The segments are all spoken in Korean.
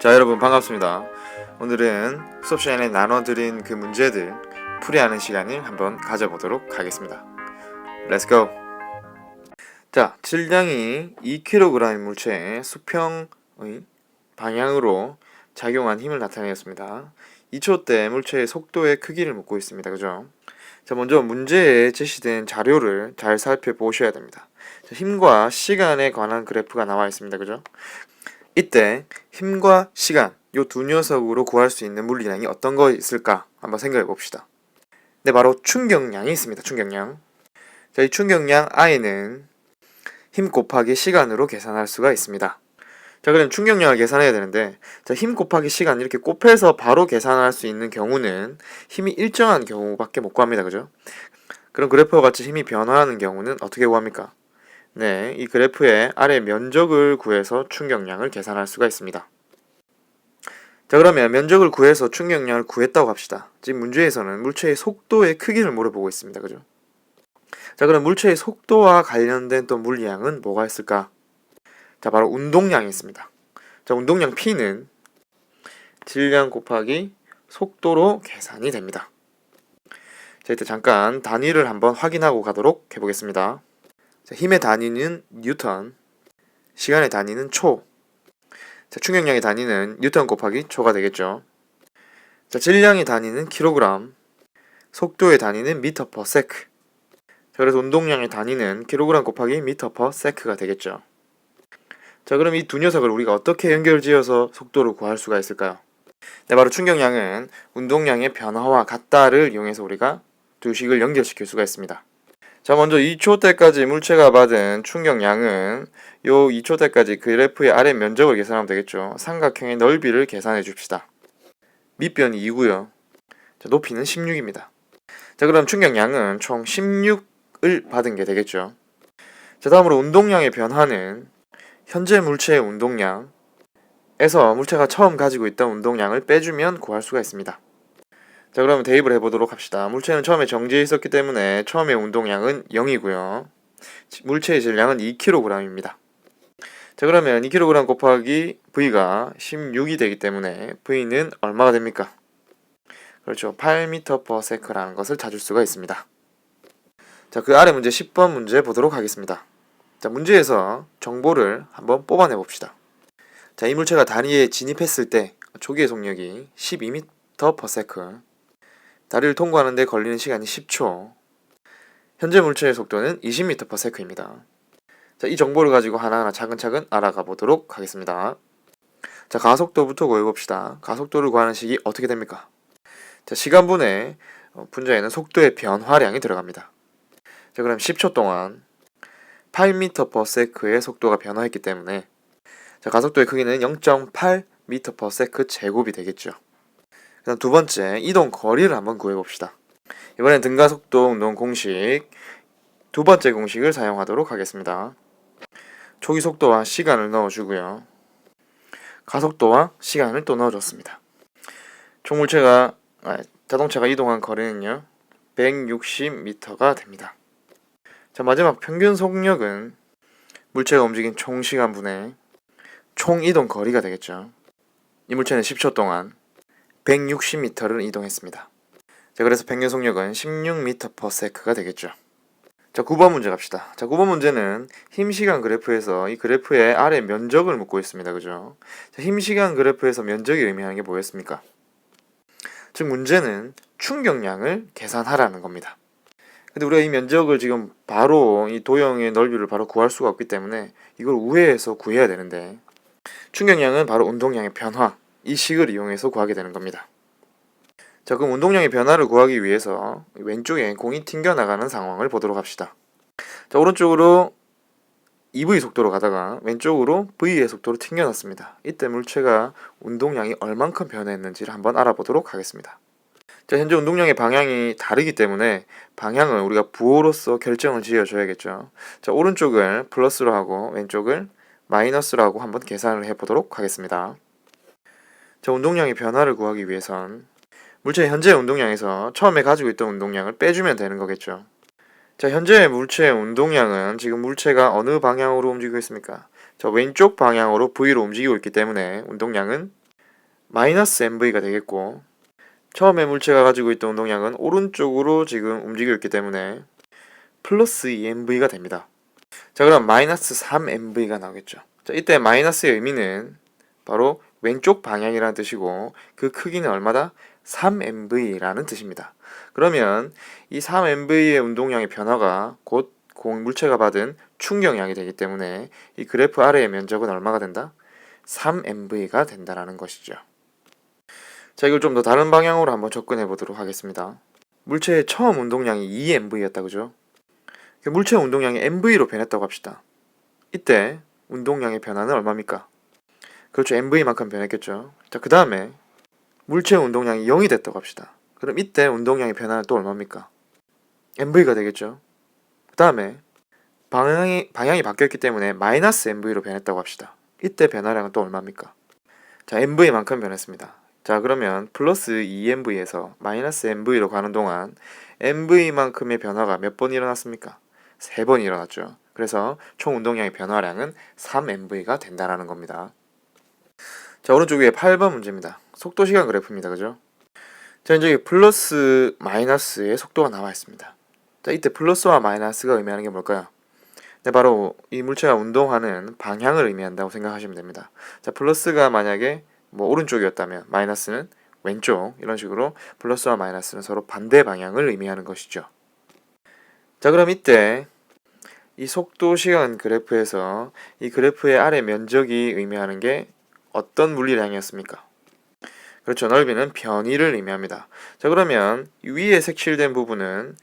자, 여러분 반갑습니다. 오늘은 수업 시간에 나눠드린 그 문제들 풀이하는 시간을 한번 가져보도록 하겠습니다. Let's go! 자, 질량이 2kg인 물체의 수평의 방향으로 작용한 힘을 나타내었습니다. 2초 때 물체의 속도의 크기를 묻고 있습니다. 그죠? 자, 먼저 문제에 제시된 자료를 잘 살펴보셔야 됩니다. 자, 힘과 시간에 관한 그래프가 나와 있습니다. 그죠? 이때 힘과 시간 요 두 녀석으로 구할 수 있는 물리량이 어떤 거 있을까 한번 생각해 봅시다. 네, 바로 충격량이 있습니다. 충격량. 자, 이 충격량 I는 힘 곱하기 시간으로 계산할 수가 있습니다. 자, 그럼 충격량을 계산해야 되는데, 자, 힘 곱하기 시간 이렇게 곱해서 바로 계산할 수 있는 경우는 힘이 일정한 경우밖에 못 구합니다. 그죠? 그럼 그래프와 같이 힘이 변화하는 경우는 어떻게 구합니까? 네, 이 그래프의 아래 면적을 구해서 충격량을 계산할 수가 있습니다. 자, 그러면 면적을 구해서 충격량을 구했다고 합시다. 지금 문제에서는 물체의 속도의 크기를 물어보고 있습니다. 그죠? 자, 그럼 물체의 속도와 관련된 또 물량은 뭐가 있을까? 자, 바로 운동량이 있습니다. 자, 운동량 P는 질량 곱하기 속도로 계산이 됩니다. 자, 이때 잠깐 단위를 한번 확인하고 가도록 해보겠습니다. 자, 힘의 단위는 뉴턴, 시간의 단위는 초, 자, 충격량의 단위는 뉴턴 곱하기 초가 되겠죠. 자, 질량의 단위는 킬로그램, 속도의 단위는 미터 퍼 세크. 자, 그래서 운동량의 단위는 킬로그램 곱하기 미터 퍼 세크가 되겠죠. 자, 그럼 이 두 녀석을 우리가 어떻게 연결지어서 속도를 구할 수가 있을까요? 네, 바로 충격량은 운동량의 변화와 같다를 이용해서 우리가 두 식을 연결시킬 수가 있습니다. 자, 먼저 2초 때까지 물체가 받은 충격량은 요 2초 때까지 그래프의 아래 면적을 계산하면 되겠죠. 삼각형의 넓이를 계산해 줍시다. 밑변이 2고요. 자, 높이는 16입니다. 자, 그럼 충격량은 총 16을 받은 게 되겠죠. 자, 다음으로 운동량의 변화는 현재 물체의 운동량에서 물체가 처음 가지고 있던 운동량을 빼주면 구할 수가 있습니다. 자, 그러면 대입을 해보도록 합시다. 물체는 처음에 정지해 있었기 때문에 처음의 운동량은 0이고요. 물체의 질량은 2kg입니다. 자, 그러면 2kg 곱하기 V가 16이 되기 때문에 V는 얼마가 됩니까? 그렇죠. 8m/s라는 것을 찾을 수가 있습니다. 자, 그 아래 문제 10번 문제 보도록 하겠습니다. 자, 문제에서 정보를 한번 뽑아내 봅시다. 자, 이 물체가 다리에 진입했을 때 초기의 속력이 12m/s, 다리를 통과하는 데 걸리는 시간이 10초, 현재 물체의 속도는 20m/s입니다. 자, 이 정보를 가지고 하나하나 차근차근 알아가 보도록 하겠습니다. 자, 가속도부터 구해봅시다. 가속도를 구하는 식이 어떻게 됩니까? 자, 시간분의 분자에는 속도의 변화량이 들어갑니다. 자, 그럼 10초 동안 8m/s의 속도가 변화했기 때문에 자, 가속도의 크기는 0.8m/s 제곱이 되겠죠. 그다음 두 번째, 이동 거리를 한번 구해봅시다. 이번엔 등가속도 운동 공식 두 번째 공식을 사용하도록 하겠습니다. 초기 속도와 시간을 넣어주고요. 가속도와 시간을 또 넣어줬습니다. 총 자동차가 이동한 거리는요 160m가 됩니다. 자, 마지막 평균 속력은 물체가 움직인 총 시간분의 총 이동 거리가 되겠죠. 이 물체는 10초 동안 160m를 이동했습니다. 자, 그래서 평균 속력은 16m/s가 되겠죠. 자, 9번 문제 갑시다. 자, 9번 문제는 힘시간 그래프에서 이 그래프의 아래 면적을 묻고 있습니다. 그죠? 자, 힘시간 그래프에서 면적이 의미하는 게 뭐였습니까? 즉 문제는 충격량을 계산하라는 겁니다. 근데 우리가 이 면적을 지금 바로 이 도형의 넓이를 바로 구할 수가 없기 때문에 이걸 우회해서 구해야 되는데 충격량은 바로 운동량의 변화, 이 식을 이용해서 구하게 되는 겁니다. 자, 그럼 운동량의 변화를 구하기 위해서 왼쪽에 공이 튕겨나가는 상황을 보도록 합시다. 자, 오른쪽으로 EV 속도로 가다가 왼쪽으로 V의 속도로 튕겨났습니다. 이때 물체가 운동량이 얼만큼 변했는지를 한번 알아보도록 하겠습니다. 자, 현재 운동량의 방향이 다르기 때문에 방향을 우리가 부호로서 결정을 지어줘야겠죠. 자, 오른쪽을 플러스로 하고 왼쪽을 마이너스로 하고 한번 계산을 해보도록 하겠습니다. 자, 운동량의 변화를 구하기 위해선 물체의 현재 운동량에서 처음에 가지고 있던 운동량을 빼주면 되는 거겠죠. 자, 현재 물체의 운동량은 지금 물체가 어느 방향으로 움직이고 있습니까? 자, 왼쪽 방향으로 V로 움직이고 있기 때문에 운동량은 마이너스 mv가 되겠고, 처음에 물체가 가지고 있던 운동량은 오른쪽으로 지금 움직이고 있기 때문에 플러스 2mv가 됩니다. 자, 그럼 마이너스 3mv가 나오겠죠. 자, 이때 마이너스의 의미는 바로 왼쪽 방향이라는 뜻이고, 그 크기는 얼마다? 3mv라는 뜻입니다. 그러면 이 3mv의 운동량의 변화가 곧 물체가 받은 충격량이 되기 때문에 이 그래프 아래의 면적은 얼마가 된다? 3mv가 된다라는 것이죠. 자, 이걸 좀 더 다른 방향으로 한번 접근해 보도록 하겠습니다. 물체의 처음 운동량이 2mv였다, 그죠? 물체 운동량이 mv로 변했다고 합시다. 이때 운동량의 변화는 얼마입니까? 그렇죠, mv만큼 변했겠죠. 자, 그 다음에 물체 운동량이 0이 됐다고 합시다. 그럼 이때 운동량의 변화는 또 얼마입니까? mv가 되겠죠. 그 다음에 방향이 바뀌었기 때문에 마이너스 mv로 변했다고 합시다. 이때 변화량은 또 얼마입니까? 자, mv만큼 변했습니다. 자, 그러면 플러스 2mv에서 마이너스 mv로 가는 동안 mv만큼의 변화가 몇 번 일어났습니까? 3번 일어났죠. 그래서 총 운동량의 변화량은 3mv가 된다라는 겁니다. 자, 오른쪽 위에 8번 문제입니다. 속도 시간 그래프입니다. 그죠? 자, 이제 여기 플러스 마이너스의 속도가 나와 있습니다. 자, 이때 플러스와 마이너스가 의미하는 게 뭘까요? 네, 바로 이 물체가 운동하는 방향을 의미한다고 생각하시면 됩니다. 자, 플러스가 만약에 뭐 오른쪽이었다면 마이너스는 왼쪽, 이런 식으로 플러스와 마이너스는 서로 반대 방향을 의미하는 것이죠. 자, 그럼 이때 이 속도 시간 그래프에서 이 그래프의 아래 면적이 의미하는 게 어떤 물리량이었습니까? 그렇죠, 넓이는 변위를 의미합니다. 자, 그러면 이 위에 색칠된 부분은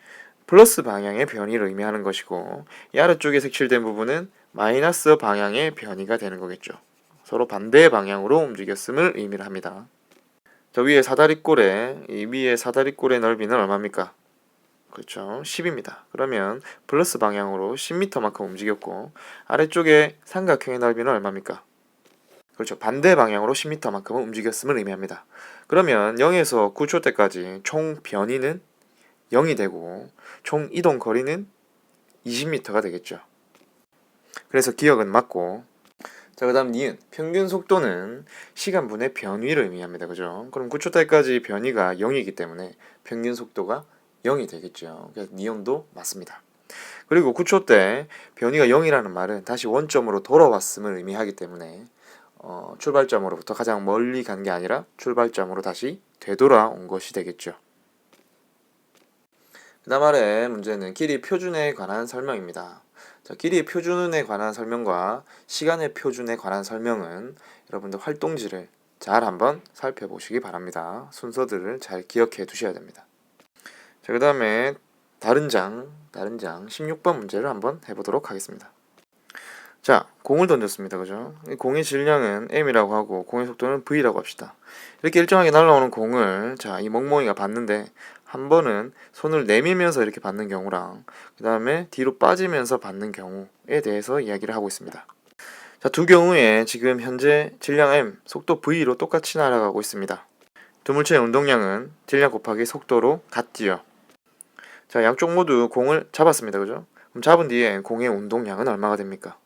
플러스 방향의 변위를 의미하는 것이고, 이 아래쪽에 색칠된 부분은 마이너스 방향의 변위가 되는 거겠죠. 서로 반대 방향으로 움직였음을 의미를 합니다. 자, 위에 사다리꼴의 이 위에 사다리꼴의 넓이는 얼마입니까? 그렇죠, 10입니다. 그러면 플러스 방향으로 10m만큼 움직였고, 아래쪽에 삼각형의 넓이는 얼마입니까? 그렇죠, 반대 방향으로 10m만큼은 움직였음을 의미합니다. 그러면 0에서 9초 때까지 총 변위는 0이 되고 총 이동 거리는 20m가 되겠죠. 그래서 기억은 맞고, 자, 그 다음 니은, 평균 속도는 시간분의 변위를 의미합니다. 그죠? 그럼 9초 때까지 변위가 0이기 때문에 평균 속도가 0이 되겠죠. 그래서 니은도 맞습니다. 그리고 9초 때 변위가 0이라는 말은 다시 원점으로 돌아왔음을 의미하기 때문에 출발점으로부터 가장 멀리 간 게 아니라 출발점으로 다시 되돌아온 것이 되겠죠. 그 다음 아래 문제는 길이 표준에 관한 설명입니다. 자, 길이 표준에 관한 설명과 시간의 표준에 관한 설명은 여러분들 활동지를 잘 한번 살펴보시기 바랍니다. 순서들을 잘 기억해 두셔야 됩니다. 자, 그 다음에 다른 장 16번 문제를 한번 해보도록 하겠습니다. 자, 공을 던졌습니다. 그죠? 이 공의 질량은 m이라고 하고 공의 속도는 v라고 합시다. 이렇게 일정하게 날아오는 공을, 자, 이 멍멍이가 봤는데 한 번은 손을 내밀면서 이렇게 받는 경우랑 그 다음에 뒤로 빠지면서 받는 경우에 대해서 이야기를 하고 있습니다. 자, 두 경우에 지금 현재 질량 m, 속도 v로 똑같이 날아가고 있습니다. 두 물체의 운동량은 질량 곱하기 속도로 같지요. 자, 양쪽 모두 공을 잡았습니다. 그죠? 그럼 잡은 뒤에 공의 운동량은 얼마가 됩니까?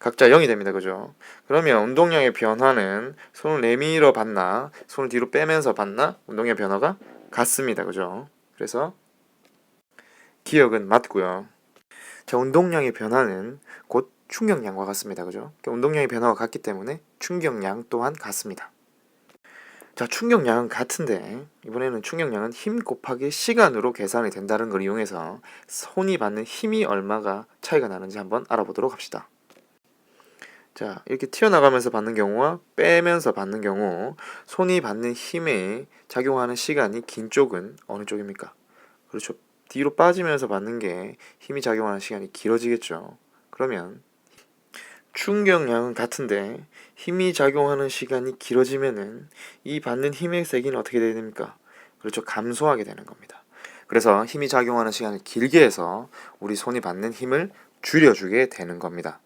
각자 0이 됩니다. 그죠? 그러면 운동량의 변화는 손을 내밀어 받나 손을 뒤로 빼면서 받나 운동량의 변화가 같습니다. 그죠? 그래서 기억은 맞고요. 자, 운동량의 변화는 곧 충격량과 같습니다. 그죠? 운동량의 변화가 같기 때문에 충격량 또한 같습니다. 자, 충격량은 같은데 이번에는 충격량은 힘 곱하기 시간으로 계산이 된다는 걸 이용해서 손이 받는 힘이 얼마가 차이가 나는지 한번 알아보도록 합시다. 자, 이렇게 튀어나가면서 받는 경우와 빼면서 받는 경우 손이 받는 힘에 작용하는 시간이 긴 쪽은 어느 쪽입니까? 그렇죠, 뒤로 빠지면서 받는 게 힘이 작용하는 시간이 길어지겠죠. 그러면 충격량은 같은데 힘이 작용하는 시간이 길어지면은 이 받는 힘의 세기는 어떻게 되야 됩니까? 그렇죠, 감소하게 되는 겁니다. 그래서 힘이 작용하는 시간을 길게 해서 우리 손이 받는 힘을 줄여주게 되는 겁니다.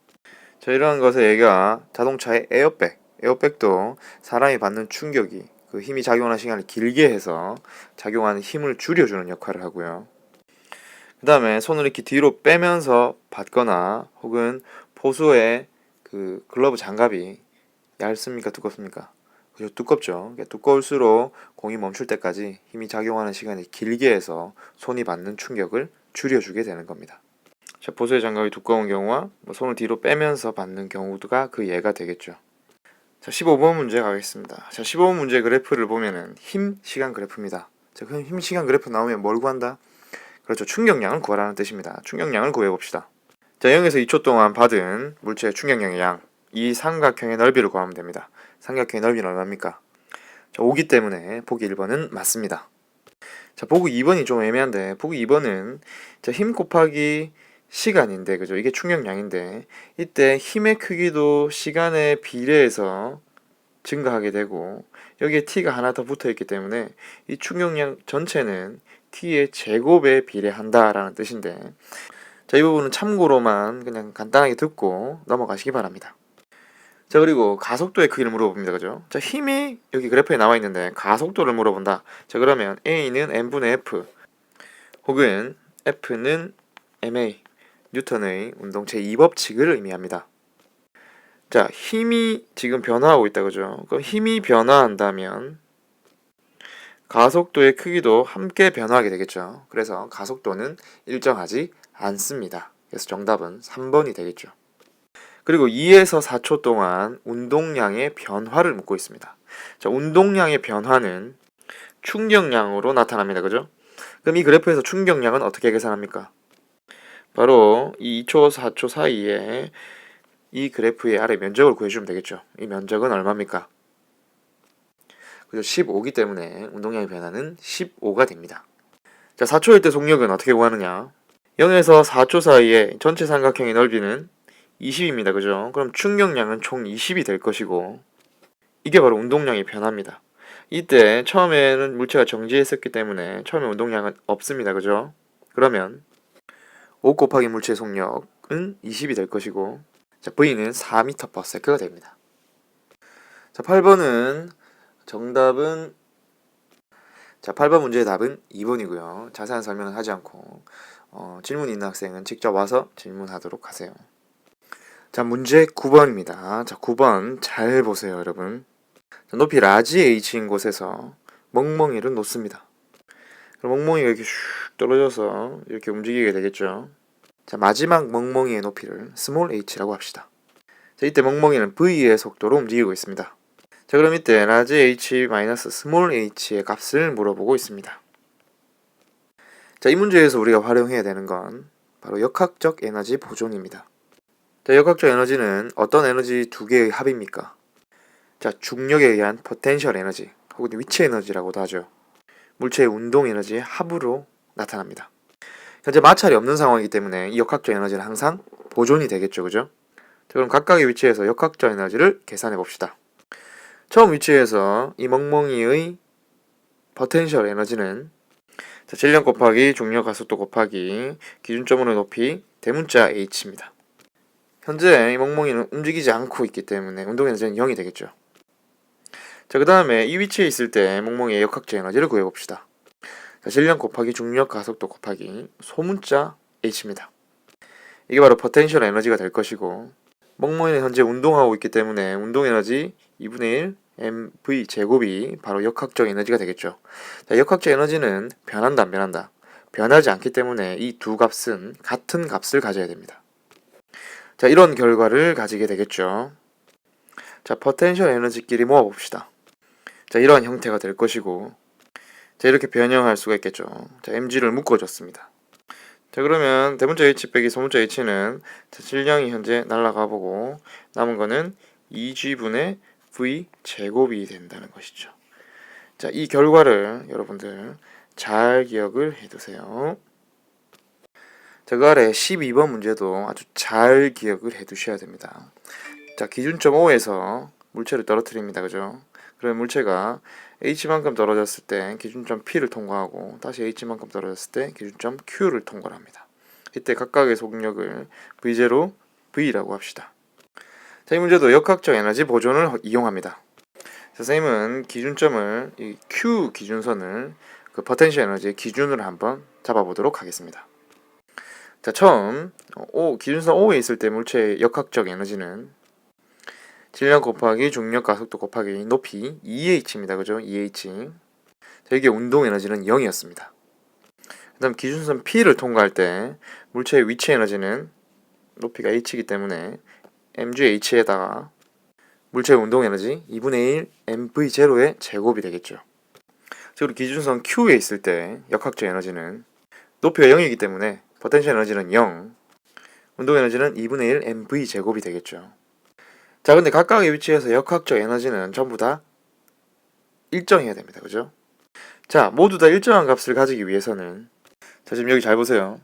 자, 이러한 것의 얘가 자동차의 에어백도 사람이 받는 충격이 그 힘이 작용하는 시간을 길게 해서 작용하는 힘을 줄여주는 역할을 하고요. 그 다음에 손을 이렇게 뒤로 빼면서 받거나 혹은 보수의 그 글러브 장갑이 얇습니까? 두껍습니까? 그죠? 두껍죠. 두꺼울수록 공이 멈출 때까지 힘이 작용하는 시간이 길게 해서 손이 받는 충격을 줄여주게 되는 겁니다. 자, 보수의 장갑이 두꺼운 경우와 손을 뒤로 빼면서 받는 경우가 그 예가 되겠죠. 자, 15번 문제 가겠습니다. 자, 15번 문제 그래프를 보면은 힘 시간 그래프입니다. 자, 그럼 힘 시간 그래프 나오면 뭘 구한다? 그렇죠. 충격량을 구하라는 뜻입니다. 충격량을 구해봅시다. 자, 0에서 2초 동안 받은 물체의 충격량의 양, 이 삼각형의 넓이를 구하면 됩니다. 삼각형의 넓이는 얼마입니까? 자, 5기 때문에 보기 1번은 맞습니다. 자, 보기 2번이 좀 애매한데, 보기 2번은 자, 힘 곱하기 시간인데, 그죠? 이게 충격량인데, 이때 힘의 크기도 시간에 비례해서 증가하게 되고, 여기에 t가 하나 더 붙어 있기 때문에 이 충격량 전체는 t의 제곱에 비례한다라는 뜻인데, 자, 이 부분은 참고로만 그냥 간단하게 듣고 넘어가시기 바랍니다. 자, 그리고 가속도의 크기를 물어봅니다. 그죠? 자, 힘이 여기 그래프에 나와 있는데 가속도를 물어본다. 자, 그러면 A는 M분의 F 혹은 F는 MA 뉴턴의 운동 제2법칙을 의미합니다. 자, 힘이 지금 변화하고 있다. 그죠? 그럼 힘이 변화한다면 가속도의 크기도 함께 변화하게 되겠죠. 그래서 가속도는 일정하지 않습니다. 그래서 정답은 3번이 되겠죠. 그리고 2에서 4초 동안 운동량의 변화를 묻고 있습니다. 자, 운동량의 변화는 충격량으로 나타납니다. 그죠? 그럼 이 그래프에서 충격량은 어떻게 계산합니까? 바로 이 2초, 4초 사이에 이 그래프의 아래 면적을 구해주면 되겠죠. 이 면적은 얼마입니까? 그죠? 15기 때문에 운동량의 변화는 15가 됩니다. 자, 4초일 때 속력은 어떻게 구하느냐? 0에서 4초 사이에 전체 삼각형의 넓이는 20입니다. 그죠? 그럼 충격량은 총 20이 될 것이고, 이게 바로 운동량의 변화입니다. 이때 처음에는 물체가 정지했었기 때문에 처음에 운동량은 없습니다. 그죠? 그러면 5 곱하기 물체의 속력은 20이 될 것이고, 자, V는 4m/s가 됩니다. 자, 8번은 정답은, 자, 8번 문제의 답은 2번이고요. 자세한 설명은 하지 않고 질문 있는 학생은 직접 와서 질문하도록 하세요. 자, 문제 9번입니다. 자, 9번 잘 보세요, 여러분. 자, 높이 라지 h인 곳에서 멍멍이를 놓습니다. 그럼 멍멍이가 이렇게 슉 떨어져서 이렇게 움직이게 되겠죠. 자, 마지막 멍멍이의 높이를 스몰 h라고 합시다. 자, 이때 멍멍이는 v의 속도로 움직이고 있습니다. 자, 그럼 이때 라지 h 마이너스 스몰 h의 값을 물어보고 있습니다. 자, 이 문제에서 우리가 활용해야 되는 건 바로 역학적 에너지 보존입니다. 자, 역학적 에너지는 어떤 에너지 두 개의 합입니까? 자, 중력에 의한 포텐셜 에너지 혹은 위치 에너지라고도 하죠. 물체의 운동 에너지의 합으로 나타납니다. 현재 마찰이 없는 상황이기 때문에 이 역학적 에너지는 항상 보존이 되겠죠. 그죠? 자, 그럼 각각의 위치에서 역학적 에너지를 계산해 봅시다. 처음 위치에서 이 멍멍이의 포텐셜 에너지는 자, 질량 곱하기 중력 가속도 곱하기 기준점으로 높이 대문자 h입니다. 현재 이 멍멍이는 움직이지 않고 있기 때문에 운동 에너지는 0이 되겠죠. 자, 그 다음에 이 위치에 있을 때 멍멍이의 역학적 에너지를 구해봅시다. 자, 질량 곱하기 중력 가속도 곱하기 소문자 h입니다. 이게 바로 포텐셜 에너지가 될 것이고, 멍멍이는 현재 운동하고 있기 때문에 운동 에너지 2분의 1 mv 제곱이 바로 역학적 에너지가 되겠죠. 자, 역학적 에너지는 변한다 안 변한다? 변하지 않기 때문에 이 두 값은 같은 값을 가져야 됩니다. 자, 이런 결과를 가지게 되겠죠. 자, 포텐셜 에너지끼리 모아봅시다. 자, 이러한 형태가 될 것이고, 자, 이렇게 변형할 수가 있겠죠. 자, mg를 묶어줬습니다. 자, 그러면 대문자 h 빼기 소문자 h는 자, 질량이 현재 날아가 보고 남은 거는 2g분의 v 제곱이 된다는 것이죠. 자, 이 결과를 여러분들 잘 기억을 해두세요. 자, 그 아래 12번 문제도 아주 잘 기억을 해두셔야 됩니다. 자, 기준점 O에서 물체를 떨어뜨립니다. 그죠? 그러면 물체가 H만큼 떨어졌을 때 기준점 P를 통과하고 다시 H만큼 떨어졌을 때 기준점 Q를 통과합니다. 이때 각각의 속력을 V0, V라고 합시다. 자, 이 문제도 역학적 에너지 보존을 이용합니다. 선생님은 기준점을 이 Q 기준선을 그 포텐셜 에너지의 기준으로 한번 잡아보도록 하겠습니다. 자, 처음 기준선 O에 있을 때 물체의 역학적 에너지는 질량 곱하기 중력 가속도 곱하기 높이 2h입니다. 그죠? 2h. 자, 이게 운동 에너지는 0이었습니다. 그 다음 기준선 P를 통과할 때 물체의 위치 에너지는 높이가 h이기 때문에 mgh에다가 물체의 운동 에너지 2분의 1 mv0의 제곱이 되겠죠. 그리고 기준선 Q에 있을 때 역학적 에너지는 높이가 0이기 때문에 포텐셜 에너지는 0, 운동 에너지는 2분의 1 mv 제곱이 되겠죠. 자, 근데 각각의 위치에서 역학적 에너지는 전부 다 일정해야 됩니다. 그죠? 자, 모두 다 일정한 값을 가지기 위해서는, 자, 지금 여기 잘 보세요.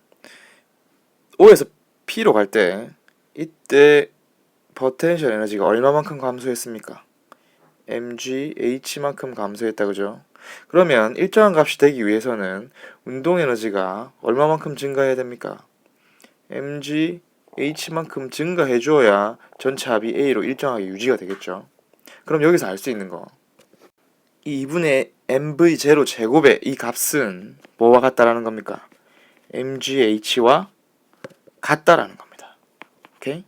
O에서 P로 갈 때 이때 포텐셜 에너지가 얼마만큼 감소했습니까? mgH만큼 감소했다. 그죠? 그러면 일정한 값이 되기 위해서는 운동 에너지가 얼마만큼 증가해야 됩니까? mgH만큼 증가해 주어야 전체 합이 A로 일정하게 유지가 되겠죠. 그럼 여기서 알 수 있는 거, 이 2분의 mv0 제곱의 이 값은 뭐와 같다라는 겁니까? mgh와 같다라는 겁니다. 오케이?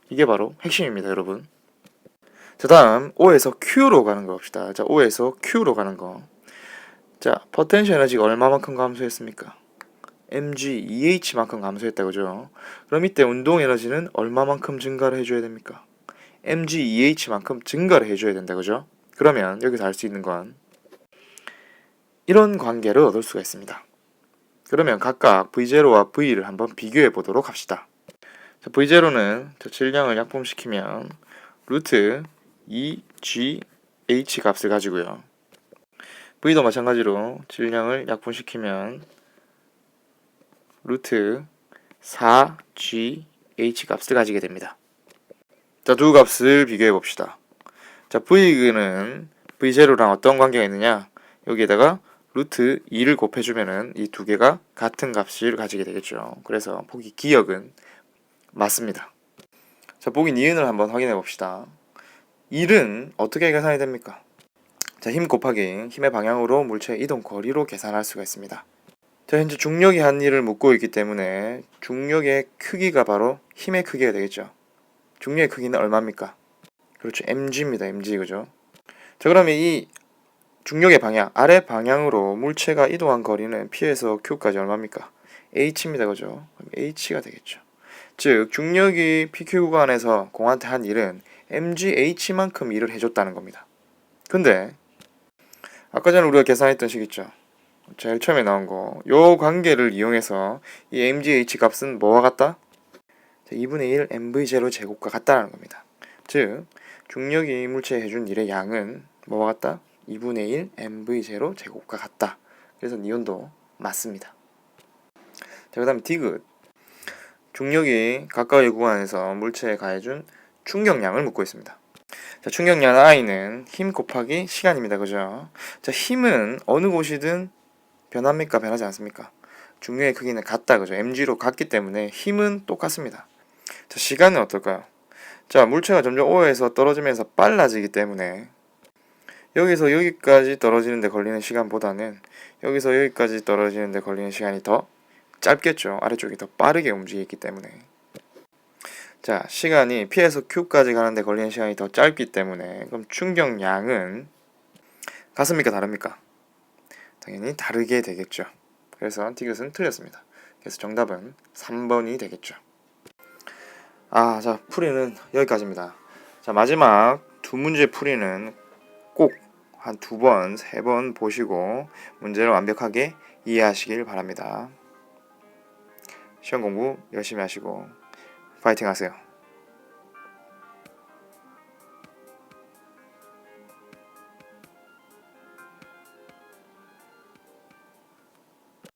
이게 바로 핵심입니다, 여러분. 자, 다음 O에서 Q로 가는 거 봅시다. 자, O에서 Q로 가는 거. 자, 포텐셜 에너지가 얼마만큼 감소했습니까? mg2h만큼 감소했다. 그죠? 그럼 이때 운동 에너지는 얼마만큼 증가를 해줘야 됩니까? mg2h만큼 증가를 해줘야 된다. 그죠? 그러면 여기서 알 수 있는 건 이런 관계를 얻을 수가 있습니다. 그러면 각각 V0와 V를 한번 비교해 보도록 합시다. 자, V0는 저 질량을 약분시키면 루트 2gh 값을 가지고요. V도 마찬가지로 질량을 약분시키면 루트 4gh 값을 가지게 됩니다. 자, 두 값을 비교해 봅시다. 자, V는 V0랑 어떤 관계가 있느냐? 여기에다가 루트 2를 곱해주면은 이 두 개가 같은 값을 가지게 되겠죠. 그래서 보기 기역은 맞습니다. 자, 보기 니은을 한번 확인해 봅시다. 1은 어떻게 계산이 됩니까? 자, 힘 곱하기 힘의 방향으로 물체의 이동 거리로 계산할 수가 있습니다. 자, 현재 중력이 한 일을 묻고 있기 때문에 중력의 크기가 바로 힘의 크기가 되겠죠. 중력의 크기는 얼마입니까? 그렇죠. mg입니다. mg. 그죠? 자, 그러면 이 중력의 방향, 아래 방향으로 물체가 이동한 거리는 P에서 Q까지 얼마입니까? h입니다. 그죠? 그럼 h가 되겠죠. 즉, 중력이 PQ 구간에서 공한테 한 일은 mgH만큼 일을 해줬다는 겁니다. 근데 아까 전에 우리가 계산했던 식 있죠? 제일 처음에 나온 거, 요 관계를 이용해서 이 mgh 값은 뭐와 같다? 2분의 1 mv0 제곱과 같다는 겁니다. 즉, 중력이 물체에 해준 일의 양은 뭐와 같다? 2분의 1 mv0 제곱과 같다. 그래서 니온도 맞습니다. 자, 그 다음에 디귿. 중력이 가까이 구간에서 물체에 가해준 충격량을 묻고 있습니다. 자, 충격량 I는 힘 곱하기 시간입니다. 그죠? 자, 힘은 어느 곳이든 변합니까? 변하지 않습니까? 중력의 크기는 같다. 그죠? mg로 같기 때문에 힘은 똑같습니다. 자, 시간은 어떨까요? 자, 물체가 점점 O에서 떨어지면서 빨라지기 때문에 여기서 여기까지 떨어지는데 걸리는 시간보다는 여기서 여기까지 떨어지는데 걸리는 시간이 더 짧겠죠. 아래쪽이 더 빠르게 움직이기 때문에. 자, 시간이 P에서 Q까지 가는데 걸리는 시간이 더 짧기 때문에 그럼 충격량은 같습니까? 다릅니까? 당연히 다르게 되겠죠. 그래서 디귿은 틀렸습니다. 그래서 정답은 3번이 되겠죠. 자, 풀이는 여기까지입니다. 자, 마지막 두 문제 풀이는 꼭 한 2번, 3번 보시고 문제를 완벽하게 이해하시길 바랍니다. 시험 공부 열심히 하시고 파이팅 하세요.